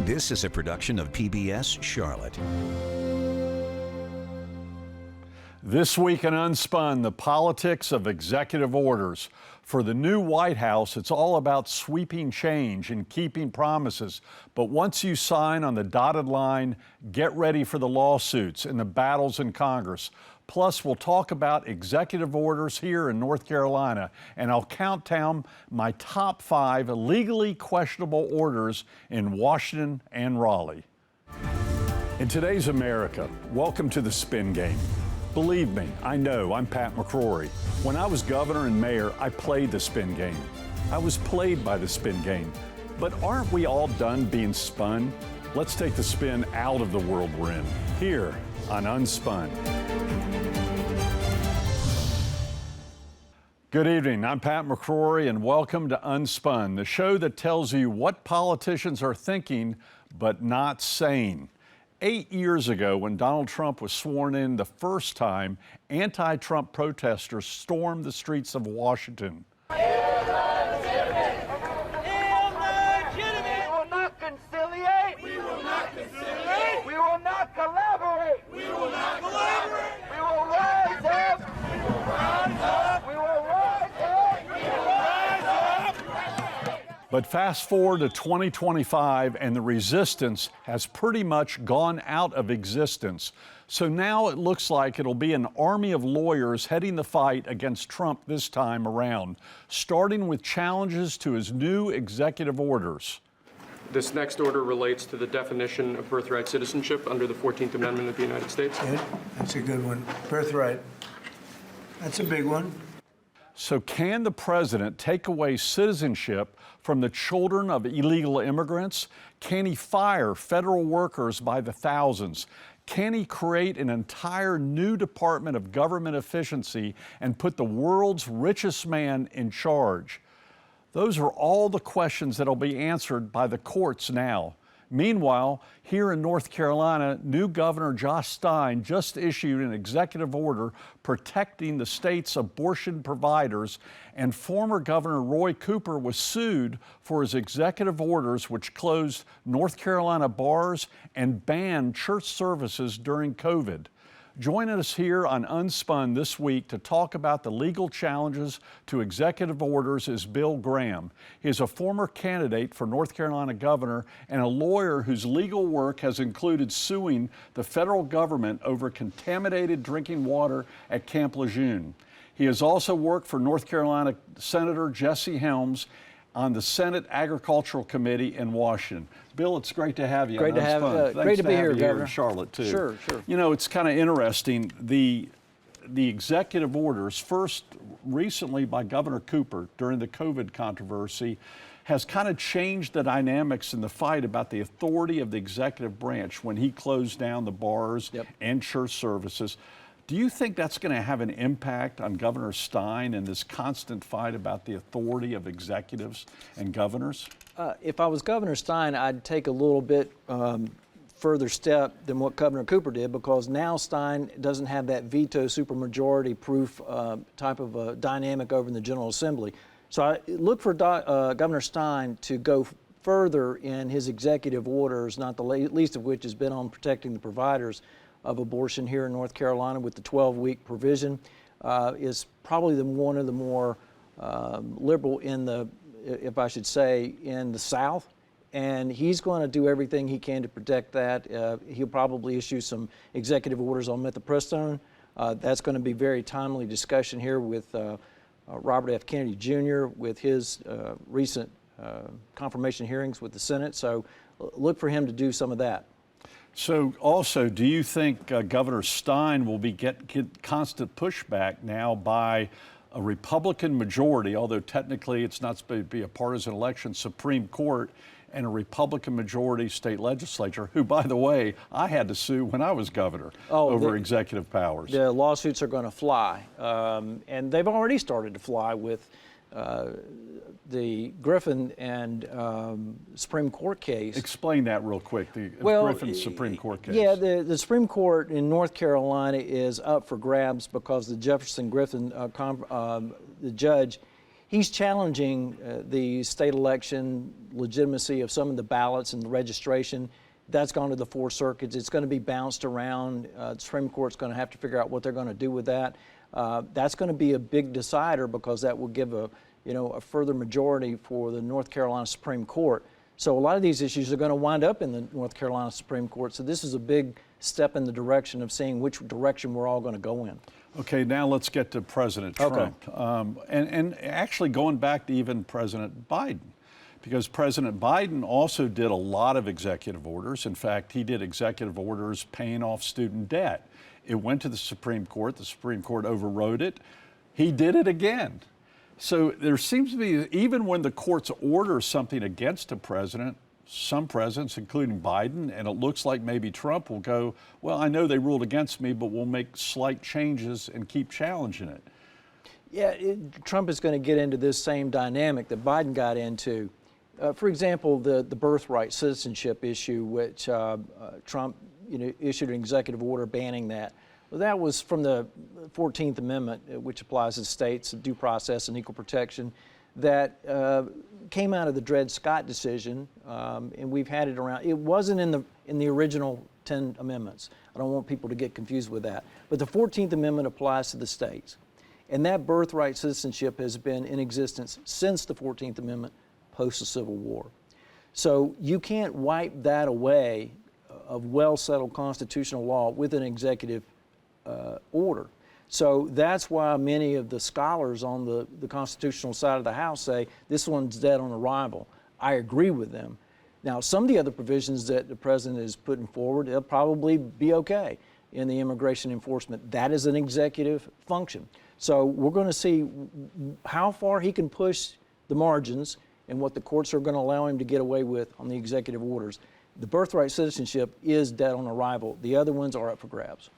This is a production of PBS Charlotte. This week in UnSpun, the politics of executive orders. For the new White House, it's all about sweeping change and keeping promises. But once you sign on the dotted line, get ready for the lawsuits and the battles in Congress. Plus, we'll talk about executive orders here in North Carolina, and I'll count down my top 5 legally questionable orders in Washington and Raleigh. In today's America, welcome to the spin game. Believe me, I know, I'm Pat McCrory. When I was governor and mayor, I played the spin game. I was played by the spin game. But aren't we all done being spun? Let's take the spin out of the world we're in, here on UnSpun. Good evening, I'm Pat McCrory and welcome to UnSpun, the show that tells you what politicians are thinking but not saying. 8 years ago, when Donald Trump was sworn in the first time, anti-Trump protesters stormed the streets of Washington. Illegitimate! We will not conciliate! We will not conciliate! We will not collaborate! We will not collaborate! We will rise up! We will rise up! We will rise up! We will rise up! But fast forward to 2025 and the resistance has pretty much gone out of existence. So now it looks like it'll be an army of lawyers heading the fight against Trump this time around, starting with challenges to his new executive orders. This next order relates to the definition of birthright citizenship under the 14th Amendment of the United States. Good. That's a good one. Birthright. That's a big one. So can the president take away citizenship from the children of illegal immigrants? Can he fire federal workers by the thousands? Can he create an entire new department of government efficiency and put the world's richest man in charge? Those are all the questions that will be answered by the courts now. Meanwhile, here in North Carolina, new Governor Josh Stein just issued an executive order protecting the state's abortion providers, and former Governor Roy Cooper was sued for his executive orders which closed North Carolina bars and banned church services during COVID. Joining us here on UnSpun this week to talk about the legal challenges to executive orders is Bill Graham. He is a former candidate for North Carolina governor and a lawyer whose legal work has included suing the federal government over contaminated drinking water at Camp Lejeune. He has also worked for North Carolina Senator Jesse Helms on the Senate Agricultural Committee in Washington. Bill, it's great to have you. Great to be here, Governor. In Charlotte too. Sure. You know, it's kind of interesting. The executive orders, first recently by Governor Cooper during the COVID controversy, has kind of changed the dynamics in the fight about the authority of the executive branch when he closed down the bars and church services. Do you think that's going to have an impact on Governor Stein and this constant fight about the authority of executives and governors? If I was Governor Stein, I'd take a little bit further step than what Governor Cooper did, because now Stein doesn't have that veto supermajority proof type of dynamic over in the General Assembly. So I look for Governor Stein to go further in his executive orders, not the least of which has been on protecting the providers of abortion here in North Carolina with the 12-week provision, is probably one of the more liberal in the, if I should say, in the South. And he's going to do everything he can to protect that. He'll probably issue some executive orders on mifepristone. That's going to be very timely discussion here with Robert F. Kennedy Jr. with his recent confirmation hearings with the Senate. So look for him to do some of that. So also, do you think Governor Stein will get constant pushback now by a Republican majority, although technically it's not supposed to be a partisan election, Supreme Court, and a Republican majority state legislature, who, by the way, I had to sue when I was governor over executive powers? The lawsuits are going to fly, and they've already started to fly with the Griffin and Supreme Court case. Explain that real quick, the Griffin Supreme Court case. Yeah, the Supreme Court in North Carolina is up for grabs because the Jefferson Griffin, the judge, he's challenging the state election legitimacy of some of the ballots and the registration. That's gone to the 4 circuits. It's going to be bounced around. The Supreme Court's going to have to figure out what they're going to do with that. That's going to be a big decider because that will give a further majority for the North Carolina Supreme Court. So a lot of these issues are going to wind up in the North Carolina Supreme Court. So this is a big step in the direction of seeing which direction we're all going to go in. Okay, now let's get to President Trump. Okay. And actually going back to even President Biden, because President Biden also did a lot of executive orders. In fact, he did executive orders paying off student debt. It went to the Supreme Court. The Supreme Court overrode it. He did it again. So there seems to be, even when the courts order something against a president, some presidents, including Biden, and it looks like maybe Trump will go, well, I know they ruled against me, but we'll make slight changes and keep challenging it. Yeah, Trump is going to get into this same dynamic that Biden got into. For example, the birthright citizenship issue, which Trump issued an executive order banning that. Well, that was from the 14th Amendment, which applies to states, due process and equal protection, that came out of the Dred Scott decision, and we've had it around. It wasn't in the original 10 amendments. I don't want people to get confused with that. But the 14th Amendment applies to the states. And that birthright citizenship has been in existence since the 14th Amendment, post the Civil War. So you can't wipe that away of well-settled constitutional law with an executive order. So that's why many of the scholars on the constitutional side of the House say this one's dead on arrival. I agree with them. Now, some of the other provisions that the president is putting forward, they'll probably be okay in the immigration enforcement. That is an executive function. So we're going to see how far he can push the margins and what the courts are going to allow him to get away with on the executive orders. The birthright citizenship is dead on arrival. The other ones are up for grabs.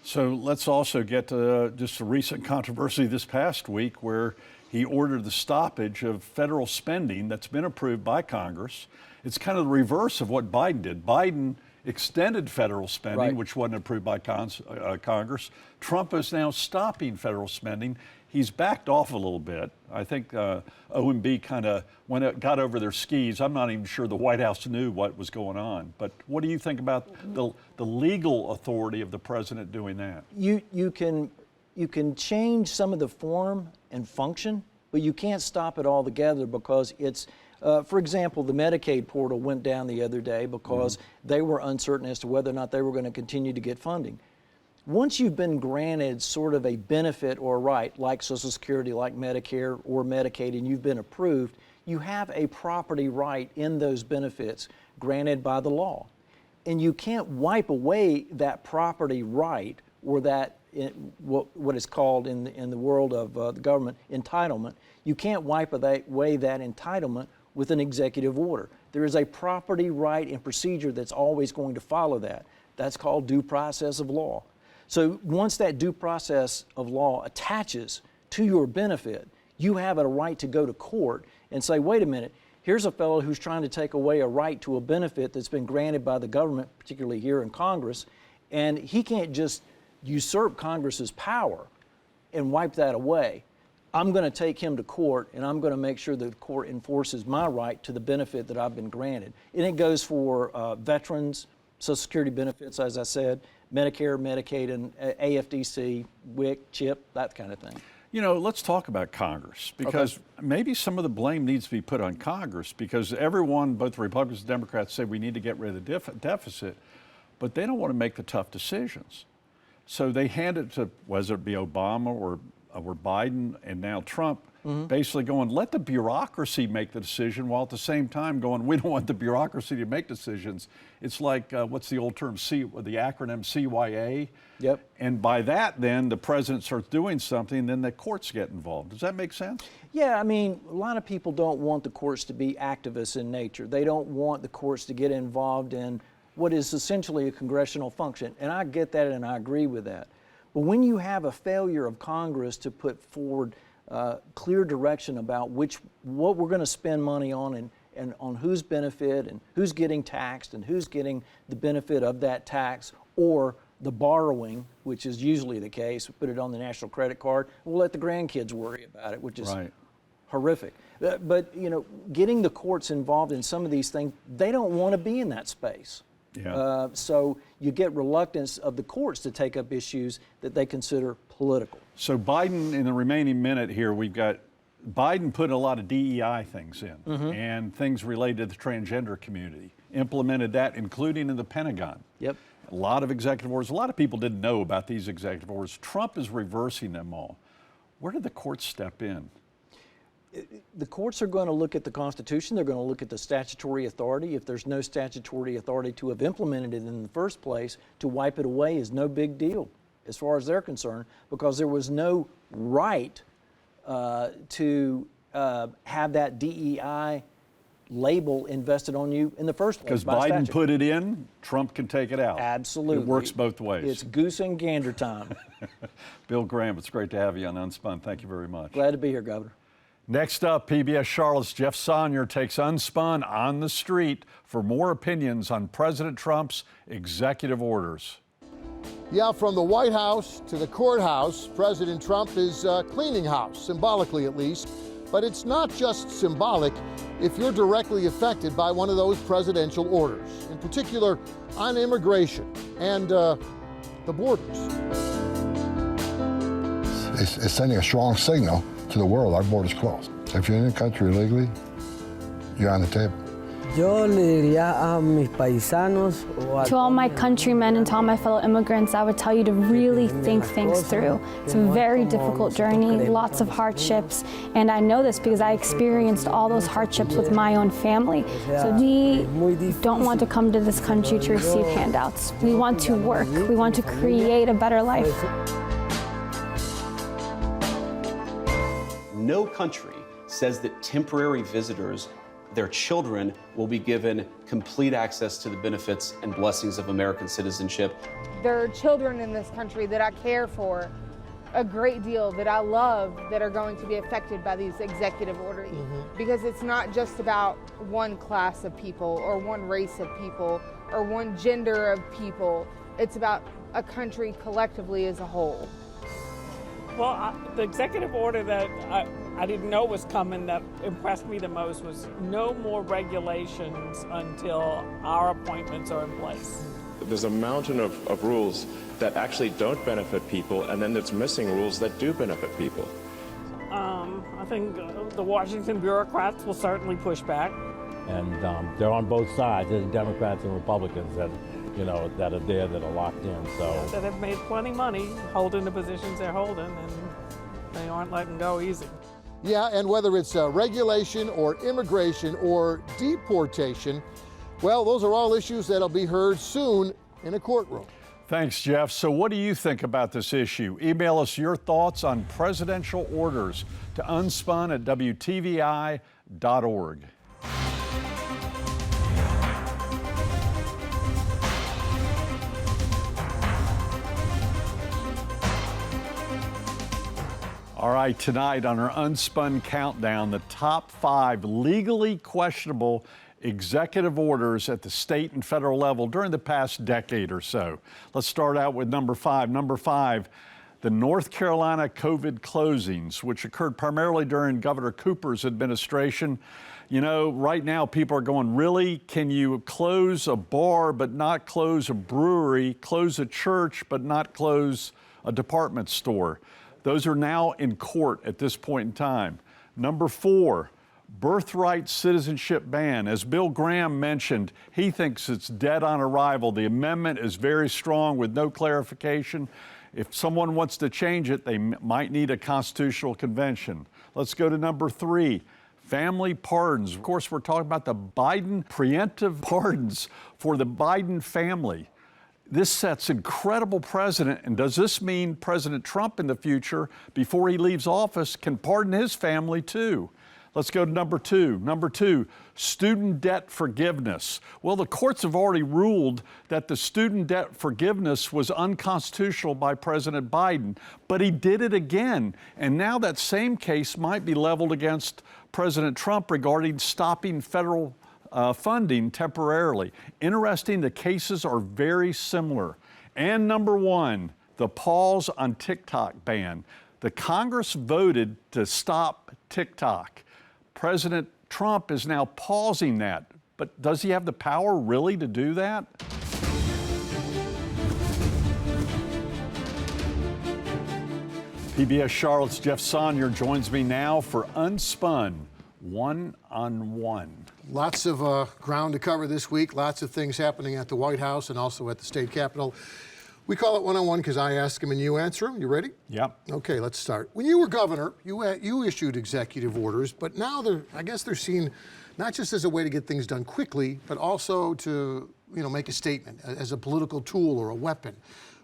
So let's also get to just a recent controversy this past week where he ordered the stoppage of federal spending that's been approved by Congress. It's kind of the reverse of what Biden did. Biden extended federal spending, Right, which wasn't approved by Congress. Trump is now stopping federal spending. He's backed off a little bit. I think OMB kind of, when it got over their skis, I'm not even sure the White House knew what was going on. But what do you think about the legal authority of the president doing that? You can change some of the form and function, but you can't stop it altogether because it's, for example, the Medicaid portal went down the other day because they were uncertain as to whether or not they were going to continue to get funding. Once you've been granted sort of a benefit or a right, like Social Security, like Medicare or Medicaid, and you've been approved, you have a property right in those benefits granted by the law. And you can't wipe away that property right or that, what is called in the world of the government, entitlement. You can't wipe away that entitlement with an executive order. There is a property right and procedure that's always going to follow that. That's called due process of law. So once that due process of law attaches to your benefit, you have a right to go to court and say, wait a minute, here's a fellow who's trying to take away a right to a benefit that's been granted by the government, particularly here in Congress, and he can't just usurp Congress's power and wipe that away. I'm going to take him to court, and I'm going to make sure that the court enforces my right to the benefit that I've been granted. And it goes for veterans, Social Security benefits, as I said, Medicare, Medicaid, and AFDC, WIC, CHIP, that kind of thing. You know, let's talk about Congress, because maybe some of the blame needs to be put on Congress, because everyone, both Republicans and Democrats, say we need to get rid of the deficit, but they don't want to make the tough decisions. So they hand it to, whether it be Obama or Biden and now Trump, basically going, let the bureaucracy make the decision, while at the same time going, we don't want the bureaucracy to make decisions. It's like, what's the old term, the acronym CYA? Yep. And by that, then, the president starts doing something, then the courts get involved. Does that make sense? Yeah, I mean, a lot of people don't want the courts to be activists in nature. They don't want the courts to get involved in what is essentially a congressional function. And I get that and I agree with that. But when you have a failure of Congress to put forward clear direction about what we're going to spend money on and on whose benefit and who's getting taxed and who's getting the benefit of that tax or the borrowing, which is usually the case, we put it on the national credit card, we'll let the grandkids worry about it, which is horrific. But, you know, getting the courts involved in some of these things, they don't want to be in that space. Yeah. So you get reluctance of the courts to take up issues that they consider political. So Biden, in the remaining minute here, we've got Biden put a lot of DEI things in and things related to the transgender community, implemented that, including in the Pentagon. Yep. A lot of executive orders. A lot of people didn't know about these executive orders. Trump is reversing them all. Where did the courts step in? The courts are going to look at the Constitution. They're going to look at the statutory authority. If there's no statutory authority to have implemented it in the first place, to wipe it away is no big deal as far as they're concerned, because there was no right to have that DEI label invested on you in the first place. Because by Biden statute. put it in, Trump can take it out. Absolutely. It works both ways. It's goose and gander time. Bill Graham, it's great to have you on UnSpun. Thank you very much. Glad to be here, Governor. Next up, PBS Charlotte's Jeff Sonnier takes UnSpun on the street for more opinions on President Trump's executive orders. Yeah, from the White House to the courthouse, President Trump is cleaning house, symbolically at least. But it's not just symbolic if you're directly affected by one of those presidential orders, in particular on immigration and the borders. It's sending a strong signal to the world, our border's closed. If you're in the country illegally, you're on the table. Yo le diría a mis paisanos to all my countrymen and to all my fellow immigrants, I would tell you to really think things through. It's a very difficult journey, lots of hardships, and I know this because I experienced all those hardships with my own family. So we don't want to come to this country to receive handouts. We want to work. We want to create a better life. No country says that temporary visitors, their children, will be given complete access to the benefits and blessings of American citizenship. There are children in this country that I care for a great deal, that I love, that are going to be affected by these executive orders. Because it's not just about one class of people or one race of people or one gender of people. It's about a country collectively as a whole. Well, the executive order that I didn't know was coming that impressed me the most was no more regulations until our appointments are in place. There's a mountain of rules that actually don't benefit people, and then there's missing rules that do benefit people. I think the Washington bureaucrats will certainly push back. And they're on both sides. There's Democrats and Republicans that, that are there, that are locked in. So that have made plenty of money holding the positions they're holding, and they aren't letting go easy. Yeah, and whether it's regulation or immigration or deportation, well, those are all issues that'll be heard soon in a courtroom. Thanks, Jeff. So what do you think about this issue? Email us your thoughts on presidential orders to unspun@WTVI.org. All right, tonight on our UnSpun Countdown, the top 5 legally questionable executive orders at the state and federal level during the past decade or so. Let's start out with number 5. Number 5, the North Carolina COVID closings, which occurred primarily during Governor Cooper's administration. You know, right now people are going, really? Can you close a bar but not close a brewery, close a church but not close a department store? Those are now in court at this point in time. Number 4, birthright citizenship ban. As Bill Graham mentioned, he thinks it's dead on arrival. The amendment is very strong with no clarification. If someone wants to change it, they might need a constitutional convention. Let's go to number 3, family pardons. Of course, we're talking about the Biden preemptive pardons for the Biden family. This sets incredible precedent, and does this mean President Trump in the future, before he leaves office, can pardon his family too? Let's go to number 2. Number 2, student debt forgiveness. Well, the courts have already ruled that the student debt forgiveness was unconstitutional by President Biden, but he did it again. And now that same case might be leveled against President Trump regarding stopping federal funding temporarily. Interesting, the cases are very similar. And number 1, the pause on TikTok ban. The Congress voted to stop TikTok. President Trump is now pausing that. But does he have the power really to do that? PBS Charlotte's Jeff Sonnier joins me now for UnSpun, one-on-one. Lots of ground to cover this week, lots of things happening at the White House and also at the state capitol. We call it one-on-one because I ask them and you answer them. You ready? Yep. Okay, let's start. When you were governor, you issued executive orders, but now I guess they're seen not just as a way to get things done quickly, but also to make a statement as a political tool or a weapon.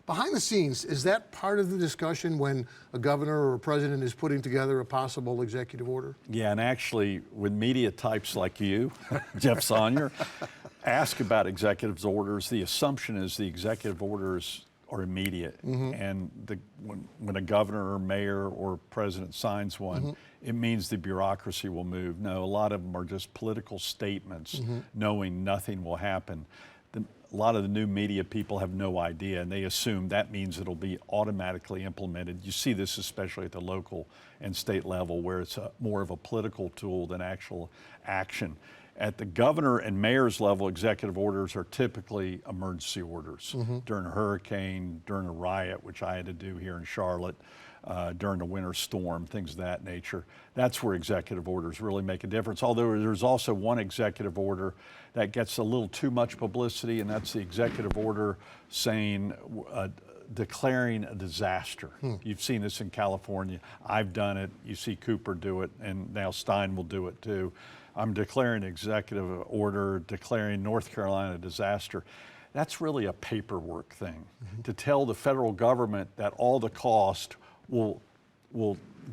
Behind the scenes, is that part of the discussion when a governor or a president is putting together a possible executive order? Yeah, and actually, with media types like you, Jeff Sonnier, ask about executive orders, the assumption is the executive orders are immediate. And when a governor or mayor or president signs one, it means the bureaucracy will move. No, a lot of them are just political statements, knowing nothing will happen. A lot of the new media people have no idea, and they assume that means it'll be automatically implemented. You see this especially at the local and state level, where it's more of a political tool than actual action. At the governor and mayor's level, executive orders are typically emergency orders. During a hurricane, during a riot, which I had to do here in Charlotte, during a winter storm, things of that nature. That's where executive orders really make a difference. Although there's also one executive order that gets a little too much publicity, and that's the executive order saying, declaring a disaster. You've seen this in California. I've done it. You see Cooper do it, and now Stein will do it too. I'm declaring executive order, declaring North Carolina a disaster. That's really a paperwork thing. To tell the federal government that all the cost will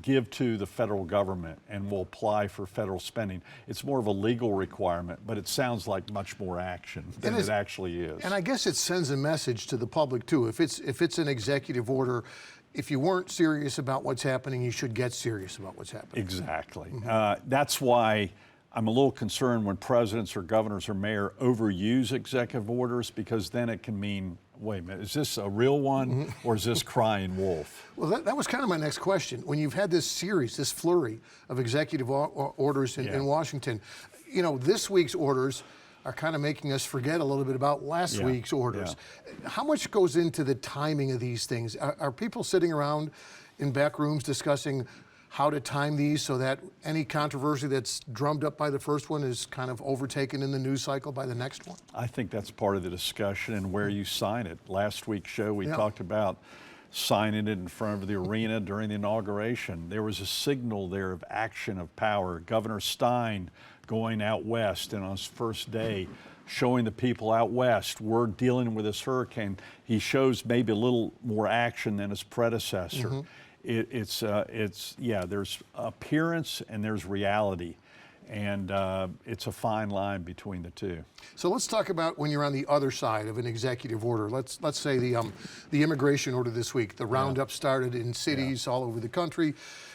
give to the federal government and will apply for federal spending. It's more of a legal requirement, but it sounds like much more action than it actually is. And I guess it sends a message to the public too. If it's an executive order, if you weren't serious about what's happening, you should get serious about what's happening. Exactly. That's why I'm a little concerned when presidents or governors or mayor overuse executive orders, because then it can mean, wait a minute, is this a real one or is this crying wolf? Well, that was kind of my next question. When you've had this series, this flurry of executive orders in Washington, this week's orders are kind of making us forget a little bit about last week's orders. How much goes into the timing of these things? Are people sitting around in back rooms discussing how to time these so that any controversy that's drummed up by the first one is kind of overtaken in the news cycle by the next one? I think that's part of the discussion and where you sign it. Last week's show, we talked about signing it in front of the arena during the inauguration. There was a signal there of action, of power. Governor Stein going out west, and on his first day, showing the people out west, we're dealing with this hurricane. He shows maybe a little more action than his predecessor. There's appearance and there's reality, and it's a fine line between the two. So let's talk about when you're on the other side of an executive order. Let's say the immigration order this week. The roundup started in cities all over the country.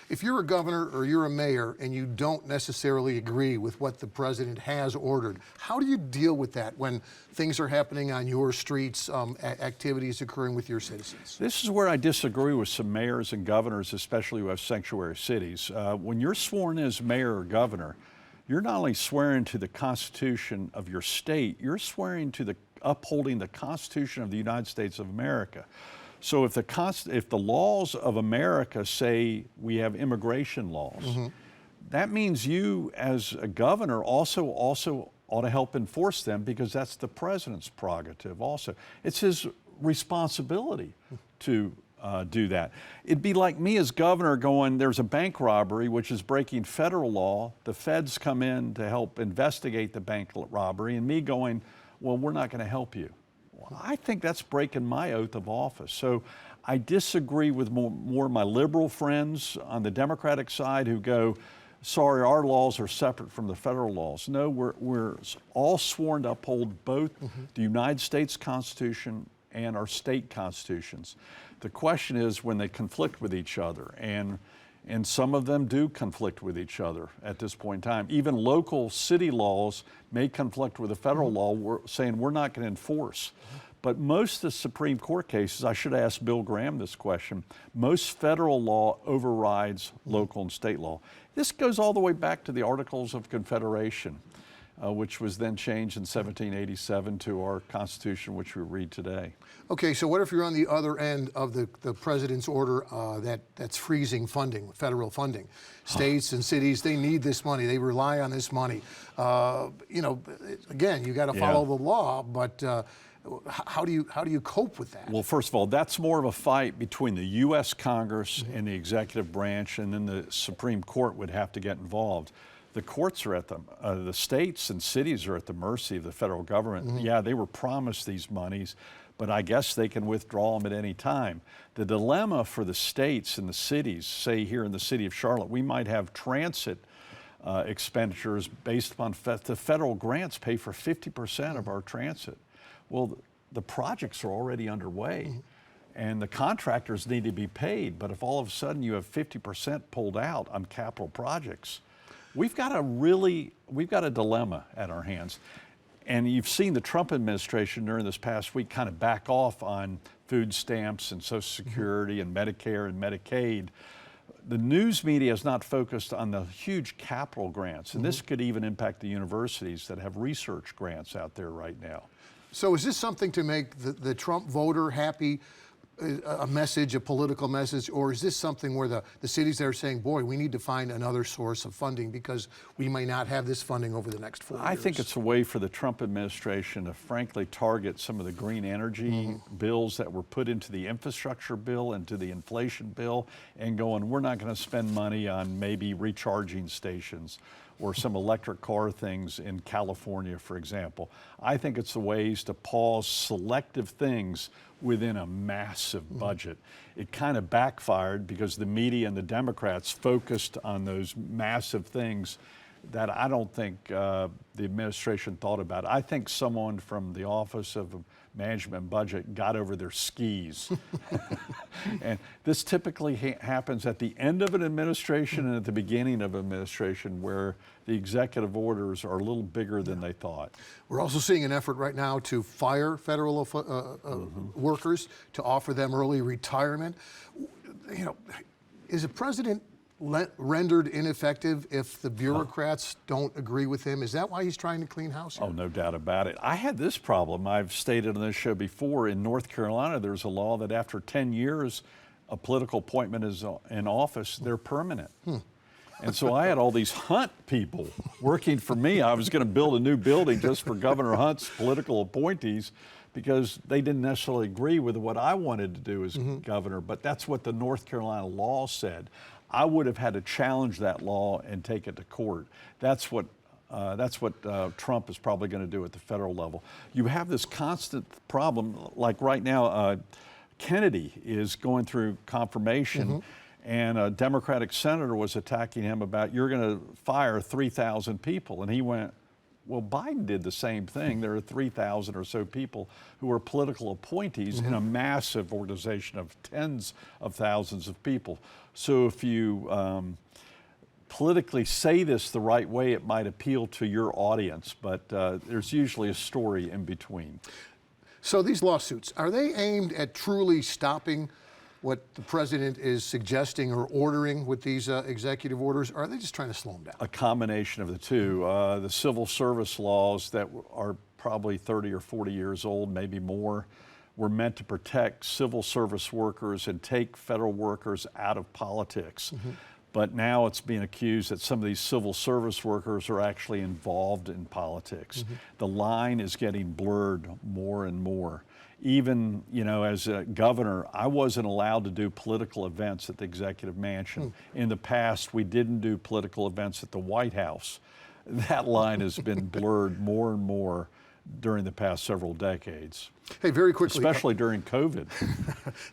If you're a governor or you're a mayor and you don't necessarily agree with what the president has ordered, how do you deal with that when things are happening on your streets, activities occurring with your citizens? This is where I disagree with some mayors and governors, especially who have sanctuary cities. When you're sworn in as mayor or governor, you're not only swearing to the Constitution of your state, you're swearing to upholding the Constitution of the United States of America. So if the laws of America say we have immigration laws, that means you as a governor also ought to help enforce them, because that's the president's prerogative also. It's his responsibility to do that. It'd be like me as governor going, there's a bank robbery which is breaking federal law. The feds come in to help investigate the bank robbery, and me going, well, we're not going to help you. I think that's breaking my oath of office. So I disagree with more of my liberal friends on the Democratic side who go, sorry, our laws are separate from the federal laws. No, we're all sworn to uphold both the United States Constitution and our state constitutions. The question is when they conflict with each other, and some of them do conflict with each other at this point in time. Even local city laws may conflict with the federal law. We're saying we're not going to enforce. But most of the Supreme Court cases, I should ask Bill Graham this question, most federal law overrides local and state law. This goes all the way back to the Articles of Confederation, which was then changed in 1787 to our Constitution, which we read today. Okay, so what if you're on the other end of the president's order that's freezing funding, federal funding? States and cities, they need this money. They rely on this money. You know, again, you got to follow the law, but how do you cope with that? Well, first of all, that's more of a fight between the U.S. Congress and the executive branch, and then the Supreme Court would have to get involved. The courts are at the states and cities are at the mercy of the federal government. Yeah, they were promised these monies, but I guess they can withdraw them at any time. The dilemma for the states and the cities, say here in the city of Charlotte, we might have transit expenditures based upon the federal grants pay for 50% of our transit. Well, the projects are already underway. And the contractors need to be paid, but if all of a sudden you have 50% pulled out on capital projects, we've got a dilemma at our hands. And you've seen the Trump administration during this past week kind of back off on food stamps and Social Security and Medicare and Medicaid. The news media is not focused on the huge capital grants, and this could even impact the universities that have research grants out there right now. So is this something to make the Trump voter happy, a message, a political message, or is this something where the cities that are saying, boy, we need to find another source of funding because we may not have this funding over the next 4 years? I think it's a way for the Trump administration to frankly target some of the green energy bills that were put into the infrastructure bill, into the inflation bill, and going, we're not going to spend money on maybe recharging stations or some electric car things in California, for example. I think it's the ways to pause selective things within a massive budget. It kind of backfired because the media and the Democrats focused on those massive things that I don't think the administration thought about. I think someone from the Office of Management and Budget got over their skis. And this typically happens at the end of an administration and at the beginning of an administration where the executive orders are a little bigger than they thought. We're also seeing an effort right now to fire federal workers, to offer them early retirement. You know, is a president rendered ineffective if the bureaucrats don't agree with him? Is that why he's trying to clean house here? Oh, no doubt about it. I had this problem. I've stated on this show before. In North Carolina, there's a law that after 10 years, a political appointment is in office, they're permanent. And so I had all these Hunt people working for me. I was going to build a new building just for Governor Hunt's political appointees because they didn't necessarily agree with what I wanted to do as governor, but that's what the North Carolina law said. I would have had to challenge that law and take it to court. That's what Trump is probably going to do at the federal level. You have this constant problem, like right now, Kennedy is going through confirmation, and a Democratic senator was attacking him about, you're going to fire 3,000 people. And he went, well, Biden did the same thing. There are 3,000 or so people who are political appointees in a massive organization of tens of thousands of people. So if you politically say this the right way, it might appeal to your audience, but there's usually a story in between. So these lawsuits, are they aimed at truly stopping what the president is suggesting or ordering with these executive orders, or are they just trying to slow them down? A combination of the two. The civil service laws that are probably 30 or 40 years old, maybe more, were meant to protect civil service workers and take federal workers out of politics. But now it's being accused that some of these civil service workers are actually involved in politics. The line is getting blurred more and more. Even, you know, as a governor, I wasn't allowed to do political events at the executive mansion. In the past, we didn't do political events at the White House. That line has been blurred more and more during the past several decades. Hey, very quickly. Especially during COVID.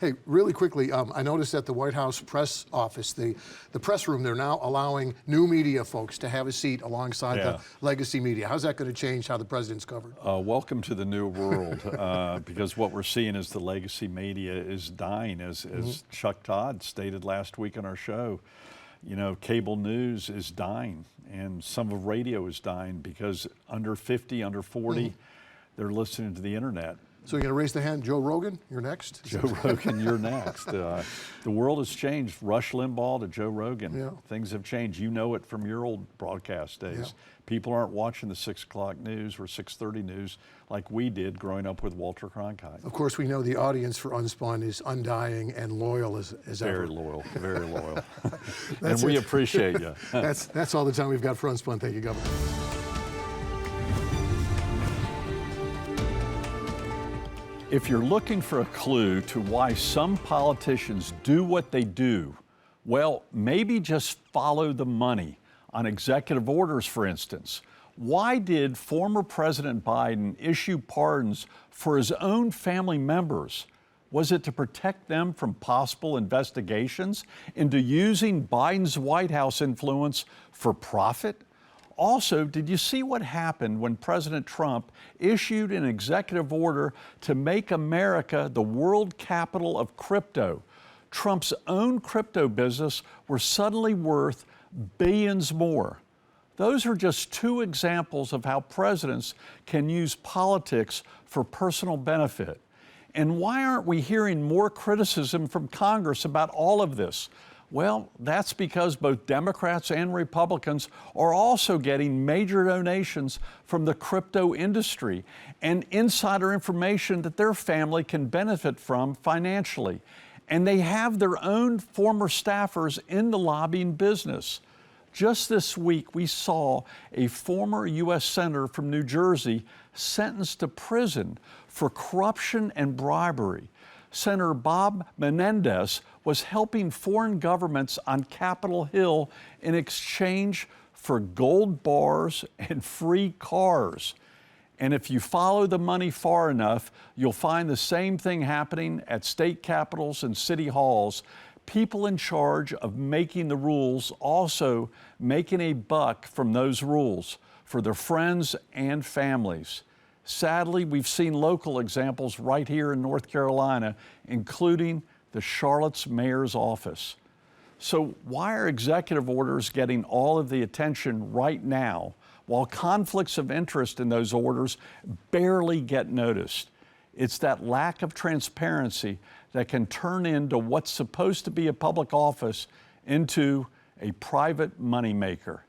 Hey, really quickly, I noticed at the White House press office, the press room, they're now allowing new media folks to have a seat alongside the legacy media. How's that going to change how the president's covered? Welcome to the new world, because what we're seeing is the legacy media is dying, as Chuck Todd stated last week on our show. You know, cable news is dying, and some of radio is dying because under 50, under 40, they're listening to the internet. So you're going to raise the hand, Joe Rogan, you're next? Joe Rogan, you're next. The world has changed. Rush Limbaugh to Joe Rogan. Yeah. Things have changed. You know it from your old broadcast days. Yeah. People aren't watching the 6 o'clock news or 6:30 news like we did growing up with Walter Cronkite. Of course, we know the audience for UnSpun is undying and loyal as ever. Very loyal, very loyal. And we appreciate you. That's all the time we've got for UnSpun. Thank you, Governor. If you're looking for a clue to why some politicians do what they do, well, maybe just follow the money on executive orders, for instance. Why did former President Biden issue pardons for his own family members? Was it to protect them from possible investigations into using Biden's White House influence for profit? Also, did you see what happened when President Trump issued an executive order to make America the world capital of crypto? Trump's own crypto business was suddenly worth billions more. Those are just two examples of how presidents can use politics for personal benefit. And why aren't we hearing more criticism from Congress about all of this? Well, that's because both Democrats and Republicans are also getting major donations from the crypto industry and insider information that their family can benefit from financially. And they have their own former staffers in the lobbying business. Just this week, we saw a former U.S. Senator from New Jersey sentenced to prison for corruption and bribery. Senator Bob Menendez was helping foreign governments on Capitol Hill in exchange for gold bars and free cars. And if you follow the money far enough, you'll find the same thing happening at state capitals and city halls. People in charge of making the rules also making a buck from those rules for their friends and families. Sadly, we've seen local examples right here in North Carolina, including the Charlotte's mayor's office. So why are executive orders getting all of the attention right now, while conflicts of interest in those orders barely get noticed? It's that lack of transparency that can turn into what's supposed to be a public office into a private moneymaker.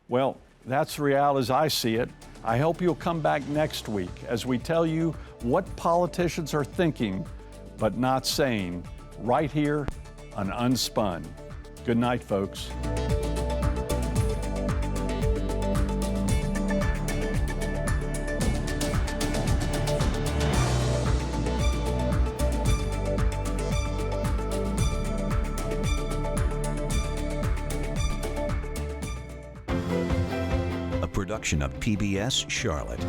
Well, that's the reality as I see it. I hope you'll come back next week as we tell you what politicians are thinking but not saying right here on UnSpun. Good night, folks. Production of PBS Charlotte.